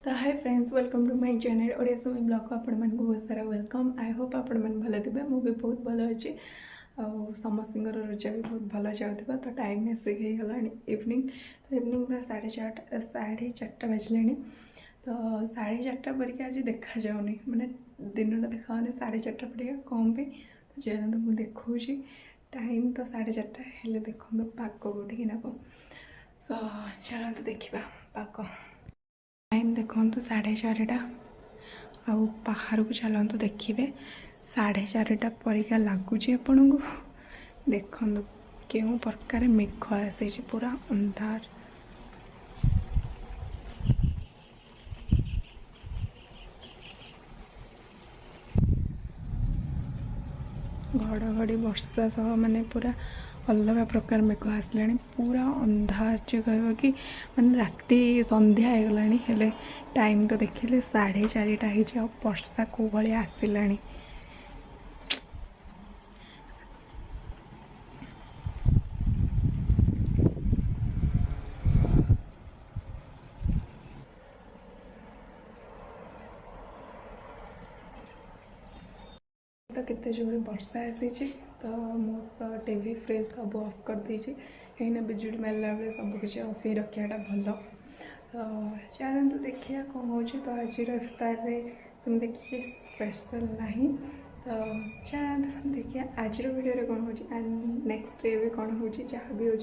तो hi friends, welcome to my channel Odia समय blog को आपण मन को बहुत सारा वेलकम। आई होप आपण मन भल थे, मुझे बहुत भल अच्छी समस्त रोजा भी बहुत भल जाऊँगा। तो टाइम आसिक हो गला इवनिंग। तो इवनिंग पूरा 4:30 बजले। तो 4:30 परिका आज देखा जाऊनी, मैंने दिन देखा 4:30 परिका कम भी। तो चलते मुझे देखा टाइम तो 4:30 हेल्ले देखो पाक कौटी ना को। तो चलते देखा पाक टाइम देखु 4:30 आउ बाहर को चलतु देखिए 4:30 परिका लगुच आपण को। देखु क्यों प्रकार मेघ आसी पूरा अंधार। घड़घड़ी वर्षा सह माने पूरा अलग प्रकार मेघ आसला पूरा अंधार जे कह कि माने राति संध्या हो गला हेले टाइम तो देखिले 4:30 हो वर्षा को भाई आसला। तो केते जोर वर्षा आसी तो मो टीवी फ्रिज सब ऑफ कर देछि कहीं बिजुली मारला बेले सब किसी ऑफ ही रखाटा भल। तो चलते देखिए कौन हो। तो आज इफ्तार में तुम देखिए स्पेशल ना। तो चलते देखिए आज वीडियो कौन हो एंड नेक्स्ट डे भी कौन हो जहाँ भी हो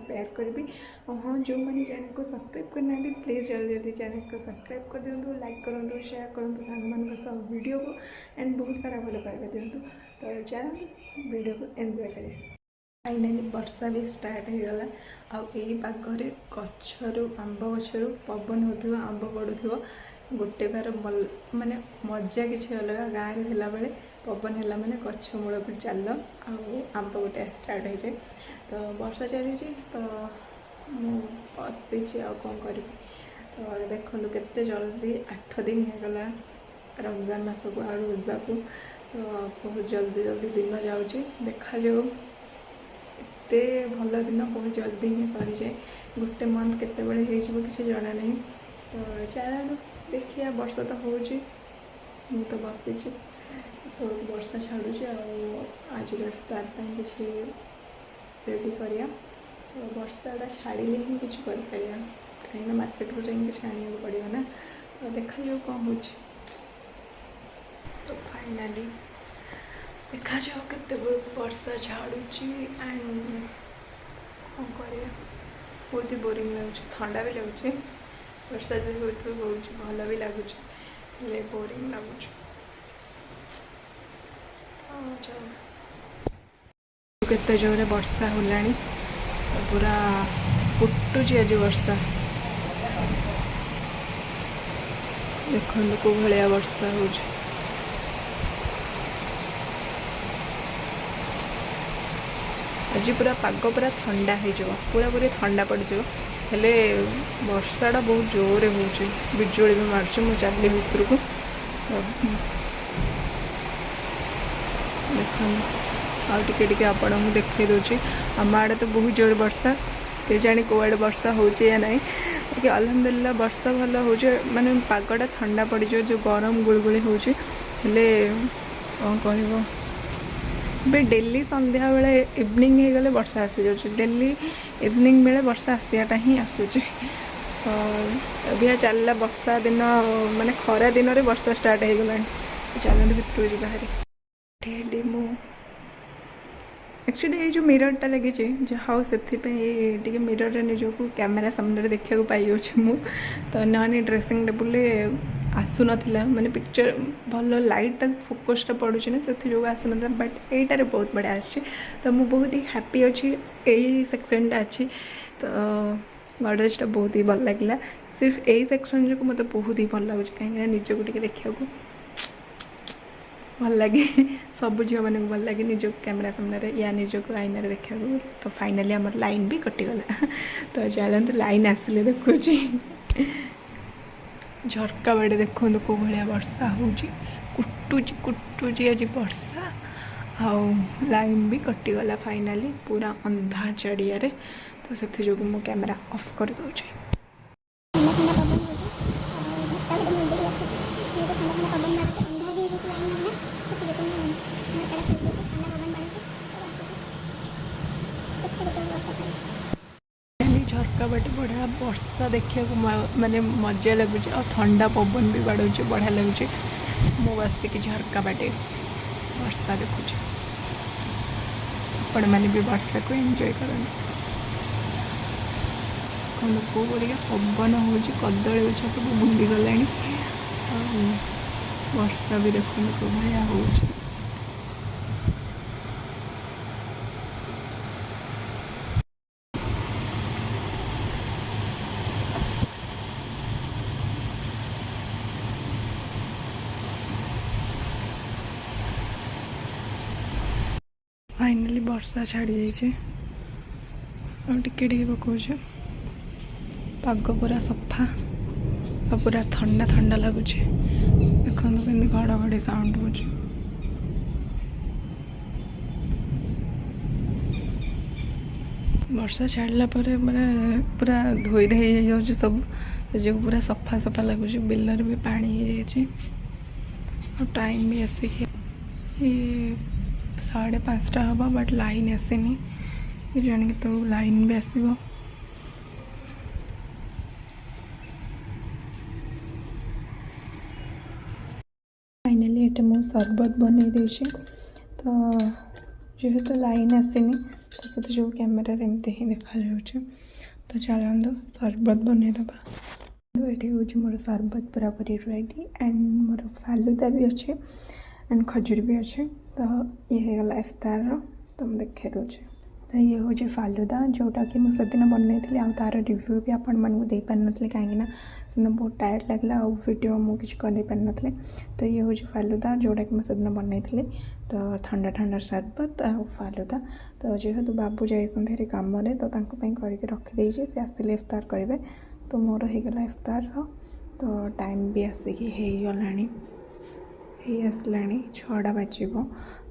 सेयार करी। हाँ जो मैंने चैनल को सब्सक्राइब करना प्लीज़ जल्दी जल्दी चैनल को सब्सक्राइब कर दिंतु, लाइक करूँ, शेयर करूँ सांग सब वीडियो को एंड बहुत सारा भल पाइबा दिंतु। तो चलते वीडियो को एंजॉय करें। फाइनाली वर्षा भी स्टार्ट हो गला। आई पागरे गचर आंब गचर पवन हो आंब पड़ू गोटे बार माने मजा किसी अलग गाँव में थिला बेले पवन है मैंने गछ मूल को चाल आंब गोटे स्टार्ट हो जाए। तो वर्षा चली तो बस आ कौन करी। तो देखो केते जल्दी 8 दिन हो गला रमजान मास को आ रोजा को। तो बहुत जल्दी जल्दी दिन जाऊँगी देखा जाऊ एते भल दिन बहुत जल्दी ही सरी जाए। गोटे मंथ केते बड़े हो किसी जना नहीं। तो चलो देखिए वर्षा तो हो तो बसी तो वर्षा छाड़ू आज इफ्तार किसी रेडी करिया। तो वर्षाटा छाड़े ही किसी कर कहीं मार्केट को जाए छाणा पड़ेगा ना। तो देखा जाऊ कौन हो। तो फाइनाली देखा जाओ केते वर्षा छाड़ुची एंड कौन कर बहुत ही बोरिंग लगुच, ठंडा भी लगुच। वर्षा जो हो भल भी लगुच बोरिंग लगुच। केते जोरे वर्षा होलानी पूरा फुटुची आज वर्षा। देखो को भाया वर्षा हो। आज पूरा पाग पूरा ठंडा हो पूरा पूरी ठंडा पड़ जाए हेले वर्षाटा बहुत जोर हो बिजुली भी मार्च मु चली भितर को। देख आटे आपण को देखे दूसरी आम आड़े तो बहुत जोर वर्षा के जानी कौड़े वर्षा हो या ना कि अल्हम्दुलिल्लाह वर्षा भल हो माने पागटा ठंडा पड़ जाए जो गरम गुलगुली हो कौन कह डेली संध्या बेले इवनिंग हो गले वर्षा आसी जाऊँ डेली इवनिंग बेले वर्षा आसाटा ही आसूँ। अभी चलला वर्षा दिन माने खरा दिन में वर्षा स्टार्ट हो गला। चलते भितर जी बाहर मु एक्चुअली ये जो मिररटा लगी जहाँ से मिरर निजक कैमेरा सामने देखा पाई मु। तो ना ड्रेसिंग टेबुल आसु नाला माने पिक्चर भल लाइटा फोकसटा पड़ू ना से आसु ना बट यहीटार बहुत बढ़िया आसी। तो मुझे बहुत ही हैप्पी अच्छी यही सेक्शनटा अच्छी। तो गडरेजटा बहुत ही भल लगे सिर्फ यही सेक्शन जो मतलब बहुत ही भल लगुच कहीं निजक टे देखा भल लगे सब झील मानक भल लगे निज कैमेरा सामने या निजक आईन देखा। तो फाइनाली आम लाइन भी कटिगला। तो चलते लाइन आसिले देखुची झरका बाड़े देखो कौ भाया वर्षा कुटुची आज वर्षा आउ लाइन भी कटिगला फाइनाली पूरा अंधार चारिया। तो से जो मो कैमेरा ऑफ कर दूँ। वर्षा देखा माने मजा लगुच और ठंडा पवन भी बाड़े बढ़िया लगुच मु बसिक झरका बाटे वर्षा देखुच आपण मैंने भी वर्षा को एंजॉय करते लोक पवन हो कदली गछ सब बुलीगला वर्षा भी देखो भाया हो फाइनाली वर्षा छाड़ी जाइए टिके पकाउे पाग पूरा सफा और पूरा ठंडा ठंडा लगुच देखो केमती घड़घड़ी साउंड हो वर्षा छाड़ला माने पूरा धोई धोई जाऊँ सब जो पूरा सफा सफा लगुच बिलर भी पानी हो जाए और टाइम भी आसिक 5:30 हम बट लाइन आसनी जाने तो लाइन भी आसो फाइनाली ये मुझे सरबत बनई दे तो जेहेतु लाइन आसनी तो से जो कैमेरा एमती ही देखा जाऊँ तो चलते सरबत बनईदबा ये हूँ मोर सरबत पूरा पूरी रेडी एंड मोर फालुदा भी अच्छे एंड खजूर भी अच्छे तो ये होगा इफ्तार तो मुझे देखा दूचे तो ये हूँ फालुदा जोटा कि मुझे दिन बनई आ तार रिव्यू भी आपण मानक दे पार नी कहीं बहुत टायर्ड लगला और वीडियो मुझे कर पार नी तो ये हूँ फालुदा जोटा कि मुझे दिन बनई तो ठंडा ठंडा सरबत और फालुदा तो जेहेतु बाबू जाइए कम तो करके रखीदे से आसिले इफ्तार करेंगे तो मोर होगा इफ्तार तो टाइम भी आसिक आसला 6टा बाजिबो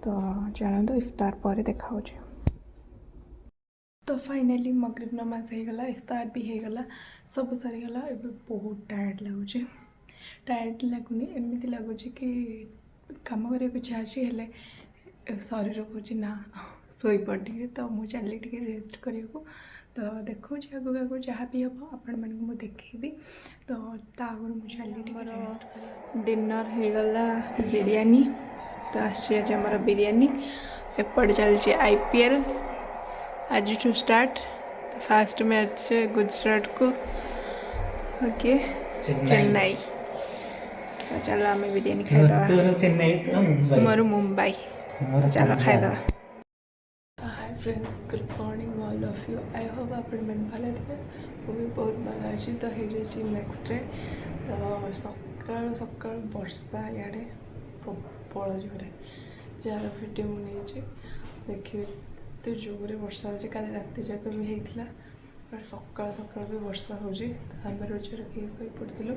तो चलते इफ्तार पर देखा तो फाइनाली मगरिब नमाज होगला इफ्तार भी होगला सब सरीगला एबे बहुत टायर्ड लगुच टायर्ड लगुनि एमती लगुच कि कम कर इच्छा अच्छी हेले शरीर कहे ना शोपड़ टे तो मुझे चली टे रेस्ट करने तो देखो आगू आगू जहाँ भी हम आपण मैं देखेबी तो आगुरी मुझे चली डिनर होगला बिरयानी तो आमर बिरयानी एपट चलती IPL आज to start first match Gujarat को ओके चेन्नई तो चलो आम बिरयानी खाईदे मोर मुंबई चलो खाईदे hi friends good morning all of you I hope आपण मन भले थे वो भी बहुत भल अच्छी तो हो जाए नेक्स्ट डे तो सकाल सकाल वर्षा इे प्रबल जोरे जार वीडियो मुझे देखिए तो जोरे वर्षा हो काली राति जाक भी होता और सकाल सकाल भी वर्षा हो आम रोज रखी शो पड़ू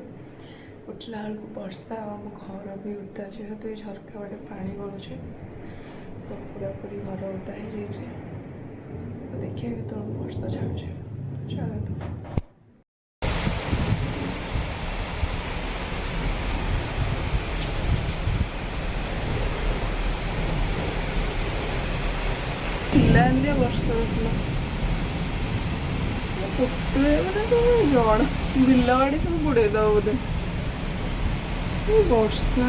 उठला बेलू वर्षा आम घर भी उदा जेहेतु ये झरका बाटे पानी गलुचे तो पूरा पूरी घर उदा हो जाए तो देखिए तो वर्षा छाड़े चलो ପିଲାଦିନ ବର୍ଷା ହେଉଥିଲା ପୋଟରେ ମାନେ ସବୁ ଜଣ ବିଲ ବାଡ଼ି ସବୁ ବୁଡ଼େଇ ଦେବ ବୋଧେ ବର୍ଷା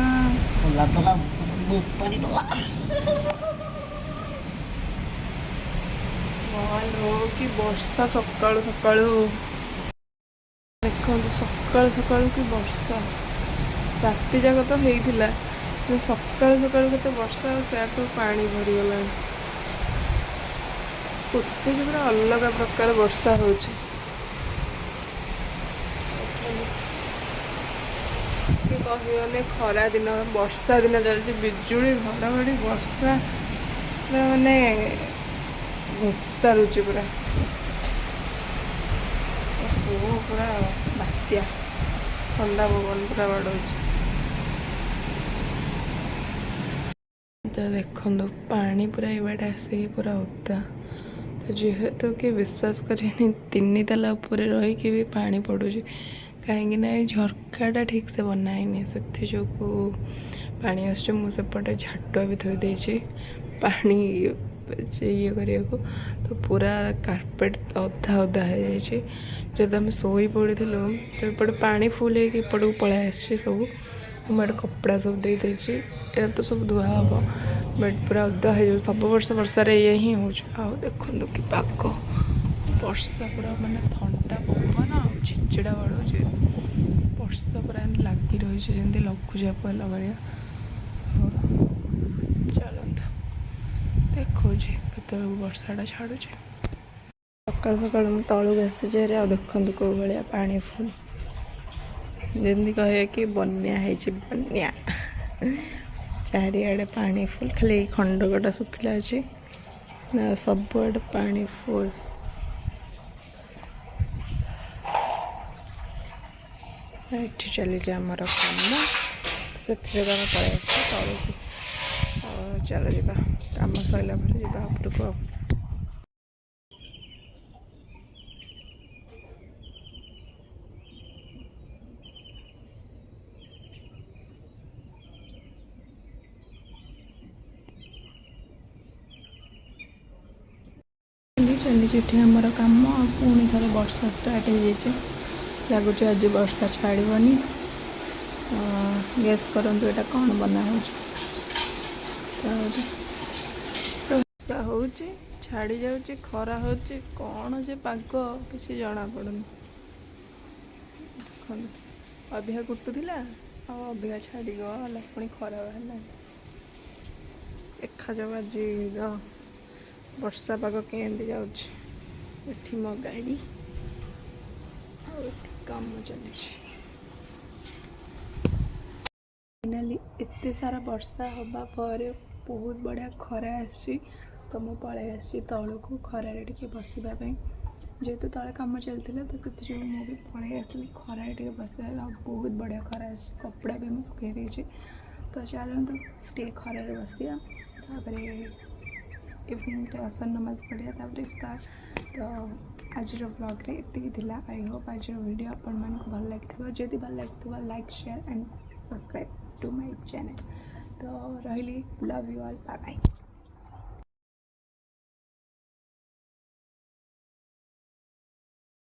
କି ବର୍ଷା ସକାଳୁ ସକାଳୁ ଦେଖନ୍ତୁ ସକାଳୁ ସକାଳୁ କି ବର୍ଷା ରାତି ଯାକ ତ ହେଇଥିଲା ସକାଳୁ ସକାଳୁ କେତେ ବର୍ଷା ସେଆଡ଼େ ସବୁ ପାଣି ଭରିଗଲାଣି कुत्ते पूरा अलग प्रकार वर्षा हो कहने खरा दिन वर्षा दिन चलती बिजुली घड़घड़ी वर्षा माने तारुच पूरा पूरा बात्या ठंडा पवन पूरा बाड़े तो देखो पानी पूरा ये आसिक पूरा उदा तो जेहेतु कि विश्वास करें 3 ताला उपर रही भी पानी पड़ू कहीं झरकाटा ठीक से बनाई से जो पानी आसपटे झाटुआ भी थोड़ी पानी ये करिया को तो पूरा कार्पेट अधा अधा हो जाए जब आम शोई पड़ी तो एपटे पानी फुल होपट को पलि आसी सब मुझे कपड़ा सब दे देती या तो सब धुआ हम बट पूरा अदा हो सब वर्ष वर्षा ये ही हो देखु कि पाग वर्षा पूरा मानने थंडा पवन आ छिचिड़ा बाड़े वर्षा पूरा लगी रही जमी लघुचाप है भाया चलतु देखो केत वर्षाटा छाड़ू सकाल सकाल मुझे तलू आसी आ देखु कौ भाया पानी फुल जमी कहे कि बन्या है बन्या चारिआडे पानी फुल खाली खंडकटा सुखिला अच्छे ना सबुआडे पानी फुल ये चली आमर कम से पलि तलू चल जा कम सरला जा उपरको चली आमर कम पुणी थे वर्षा स्टार्ट हो जाए लगुच आज वर्षा छाड़बनी गैस करूँ यहाँ कौन बना वर्षा हो छाड़ी जाऊँ खरा हो कौन जे पाग किसी जना पड़ुनी अभिया कुटुला अभिया छाड़ी गला पुणी खरा बाहर देखा जाऊ आज वर्षा पाग केमती जाऊँगी मो गाड़ी काम चली फाइनाली एत सारा वर्षा हवा पर बहुत बढ़िया खरा आसी तो मुझे पलि आसी तलू को खरारे टे बसवाई जेहेतु तले कम चलता तो से मुझे पलि आसली खरारे टे बसवा बहुत बढ़िया खरा आस कपड़ा भी मुझे सुखे देती तो चलते टे खरारे बसिया इवनिंग आसन नमाज पढ़िया इफ्तार तो आज व्लॉग रे इतनी आई होप आज वीडियो आपण मन को भल लगी जदि भल लगी like share and subscribe to my channel तो रही love you all bye bye.